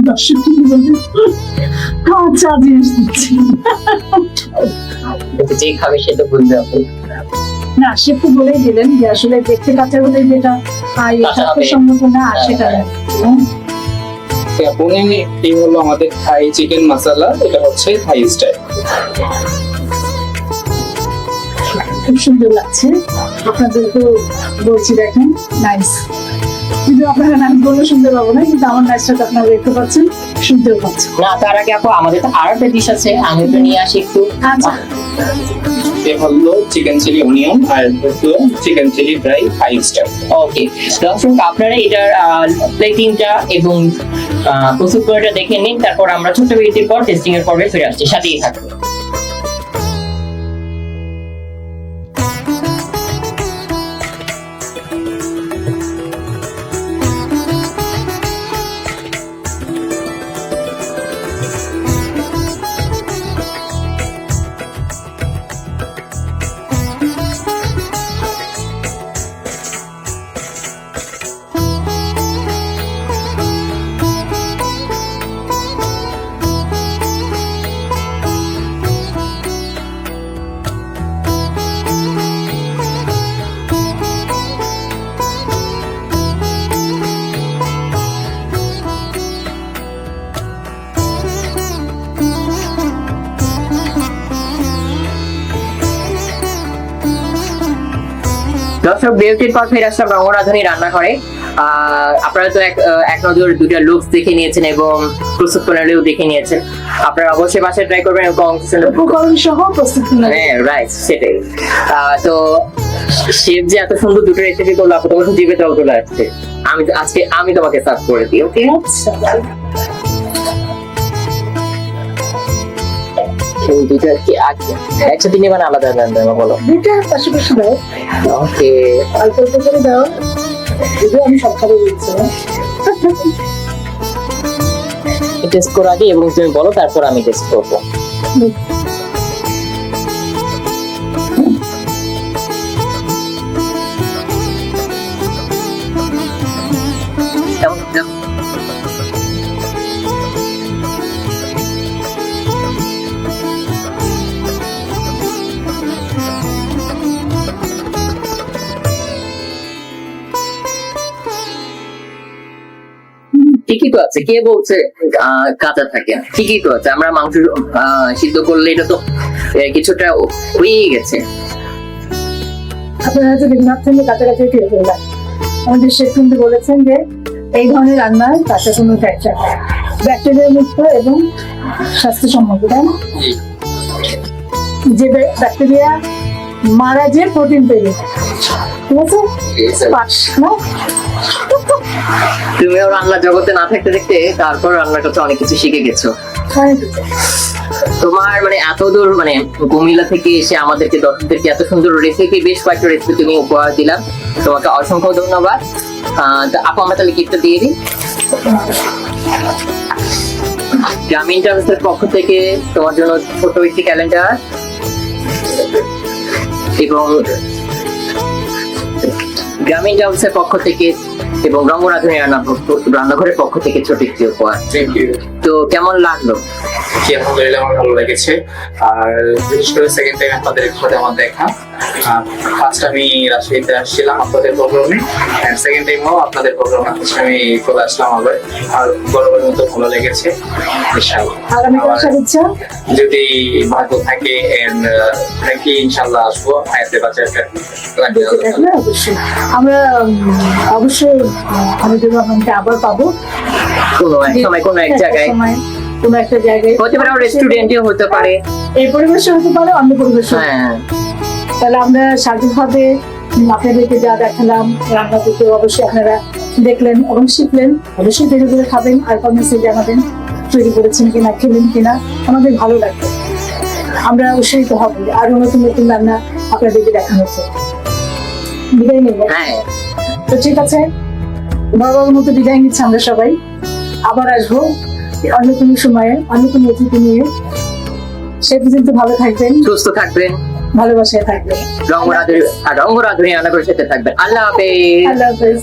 Speaker 1: দর্শক কি বলবেন? আচ্ছা, জিনিস দিচ্ছি
Speaker 2: কিন্তু যে খাবে সে তো বুঝবে আপনি।
Speaker 1: না, সে তো বলেই দিলেন যে আসলে দেখতে কাঁচা হলে যেটা
Speaker 2: কাঁচা হবে।
Speaker 1: স্বাস্থ্যসম্মত না, আর সেটা না।
Speaker 3: এবং এই হলো আমাদের থাই চিকেন মশলা, এটা হচ্ছে থাই স্টাইল।
Speaker 1: খুব সুন্দর লাগছে, আপনাদেরকে বলছি, দেখেন নাইস। কিন্তু আপনারা নাম বললে শুনতে পাবো না, কিন্তু আমার নাইসটা আপনারা দেখতে পাচ্ছেন, শুনতেও পাচ্ছেন।
Speaker 2: না, তার আগে আপু আমাদের তো আরো একটা ডিশ আছে, আমি ওটা নিয়ে আসি একটু।
Speaker 1: আচ্ছা,
Speaker 3: এ হলো চিকেন চিলি অনিয়ন আর হলো চিকেন চিলি ড্রাই থাই স্টাইল।
Speaker 2: ওকে দর্শক, আপনারা এটার প্লেটিংটা এবং প্রস্তুত করাটা দেখে নিন, তারপর আমরা ছোট্ট বিরতির পর টেস্টিং এর পর্বে ফিরে আসছি, সাথেই থাকুন। দর্শক, বিরতির পর ফিরে আসলাম রঙরাধুনী রান্না করে। আপনারা তো এক নজর দুটা লুকস দেখে নিয়েছেন এবং প্রস্তুত প্রণালীও দেখে নিয়েছেন। আপনারা অবশ্যই বাসায় ট্রাই করবেন এবং
Speaker 1: উপকরণ সহ প্রস্তুত করে
Speaker 2: হ্যাঁ রাইট, সেটাই। তো শেফ যে এত সুন্দর দুটো রেসিপি করলো, আপু তোমার জিভে জল চলে আসছে। আজকে আমি তোমাকে সার্ভ করে দিই, ওকে? দুটো কি একসাথে নিয়ে মানে আলাদা আলাদা বলো?
Speaker 1: দুইটা পাশাপাশি দাও,
Speaker 2: ওকে,
Speaker 1: অল্প অল্প করে দাও, যদিও আমি সব খাবার দিচ্ছি না।
Speaker 2: টেস্ট করার আগে এবং তুমি বলো, তারপর আমি টেস্ট করবো। ঠিকই তো আছে, কে বলছে কাঁচা থাকে? ঠিকই তো আছে, আমরা মাংস সিদ্ধ করলে এটা তো কিছুটা হয়ে গেছে।
Speaker 1: আপনারা হয়তো ভাবছেন যে কাছাকাছি ফিরে ফেললাম, আমাদের শেফ কিন্তু বলেছেন যে এই ধরনের রান্নার কাঁচা কোনো ব্যাকটেরিয়া মুক্ত এবং স্বাস্থ্যসম্মত, তাই না? যে ব্যাকটেরিয়া মারা যে প্রোটিন তৈরি হয়। ঠিক আছে, পাস না?
Speaker 2: তুমিও রান্না জগতে না থাকতে দেখতে তারপর রান্নার কথা অনেক কিছু শিখে গেছো।
Speaker 1: অনেক কিছু।
Speaker 2: তোমার মানে এত দূর মানে কুমিল্লা থেকে এসে আমাদেরকে দর্শকদেরকে এত সুন্দর রেসিপি, বেশ কয়েকটা রেসিপি তুমি উপহার দিলাম, তোমাকে অসংখ্য ধন্যবাদ। তো আপু আমরা তাহলে গিফটটা দিয়ে দিই। গ্রামীণ ট্রাভেলসের পক্ষ থেকে তোমার জন্য ছোট একটি ক্যালেন্ডার এবং গ্রামীণ ট্রাভেলসের পক্ষ থেকে এবং রঙ্গরাধুনী রান্নাঘরের পক্ষ থেকে ছোট একটি উপহার।
Speaker 3: Thank you.
Speaker 2: তো কেমন লাগলো?
Speaker 3: আলহামদুলিল্লাহ আমার ভালো লেগেছে। আর বিশেষ করে সেকেন্ড টাইম আপনাদের সাথে আমার দেখা। ফার্স্ট আমি রাজশাহীতে আসছিলাম আপনাদের প্রোগ্রামে, এন্ড সেকেন্ড টাইমও আপনাদের প্রোগ্রামে আমি চলে আসলাম আবার। আর বরাবরের মতো ভালো লেগেছে। ইনশাআল্লাহ
Speaker 1: আগামী কাল ইচ্ছা
Speaker 3: যদি ভাগ্য থাকে এন্ড নাকি ইনশাআল্লাহ আসবো হায়াতে বাচ্চাটা
Speaker 1: দেখলে অবশ্যই আমরা অবশ্যই আমাদের রহমানকে আবার পাবো
Speaker 2: কোনো এক সময় কোনো এক জায়গায়,
Speaker 1: কোনো একটা জায়গায়,
Speaker 2: হতে পারে রেস্টুরেন্টও হতে পারে,
Speaker 1: এই পরিবেশে হতে পারে, অন্য পরিবেশে।
Speaker 2: হ্যাঁ।
Speaker 1: তাহলে আমরা স্বাধীনভাবে আপনাদেরকে যা দেখালাম রান্না থেকে অবশ্যই আপনারা দেখলেন এবং শিখলেন। অবশ্যই ধীরে ধীরে খাবেন আর কমেন্টসে জানাবেন তৈরি করেছেন কিনা, খেলেন কিনা, আমাদের ভালো লাগবে। আমরা উৎসাহিত হব আরো নতুন নতুন রান্না আপনাদেরকে দেখানো হচ্ছে। বিদায় নেব।
Speaker 2: হ্যাঁ,
Speaker 1: তো ঠিক আছে, বরাবর মতো বিদায় নিচ্ছি আমরা সবাই। আবার আসবো অন্য কোনো সময়ে অন্য কোনো অতিথি নিয়ে। সে পর্যন্ত ভালো থাকবেন,
Speaker 2: সুস্থ থাকবেন,
Speaker 1: ভালোবাসায় থাকবেন।
Speaker 2: রঙ্গরাধুনী রান্না করে খেতে থাকবেন। আল্লাহ হাফেজ।
Speaker 1: আল্লাহ হাফেজ।